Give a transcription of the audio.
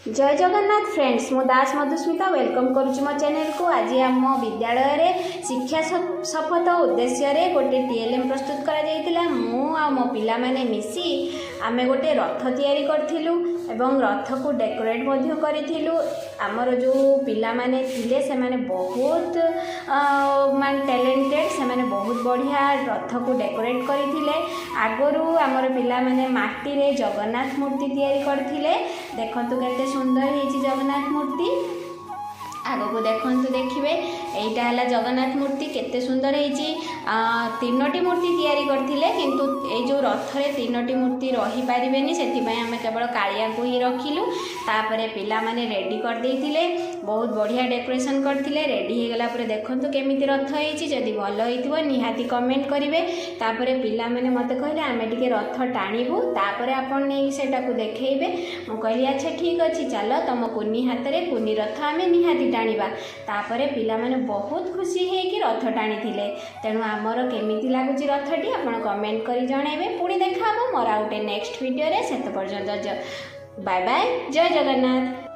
जय जगन्नाथ फ्रेंड्स मु दास मधुस्मिता वेलकम करुच्ची मो चैनल को। आज आम विद्यालय रे शिक्षा शपथ उद्देश्य रे गोटे टीएलएम प्रस्तुत करा जायतिला। मु आ मो पिला माने मिसी आमे गोटे रथ तैयारी करथिलु एवं रथ को डेकोरेट मध्य करिथिलु। आमर जो पिला माने थिले से माने बहुत मान टैलेंटेड, से माने बहुत बढ़िया रथ को डेकोरेट करिथिले। आगरु आमर पिला माने माटी रे जगन्नाथ मूर्ति तैयारी करथिले। देखंतु केते सुंदर है जगन्नाथ मूर्ति। आग को देखते देखिए यहीटा है जगन्नाथ मूर्ति केते सुंदर है। तीनोटी मूर्ति तैयारी करथिले किंतु ए जो रथ रे तीनोटी मूर्ति रही पारिबेनी, सेथिपय आमे केवल कालिया को ही रखिलु। तापरे पिला माने रेडी कर देइथिले, बहुत बढ़िया डेकोरेशन करथिले। रेडी हे गला परे देखंतु केमिति रथ हेछि। जदि भलो हेतिबो निहाती कमेंट करिवे। तापरे पिला माने मते कहले आमे टिके रथ टाणीबु, तापरे आपण नै सेटा को देखैबे। मु कहली अच्छा ठीक अछि, चलो तम कुनी हाथ रे कुनी रथ आमे निहाती टाणीबा। तापरे पिला माने बहुत खुशी हे कि रथ टाणी थिले। तेणु आमर केमिति लागुची रथटी आपण कमेंट करी जणाइबे। पुणी देखा हबो मोर आउटे नेक्स्ट वीडियो रे। सेत पर्यंत बाय बाय, जय जगन्नाथ।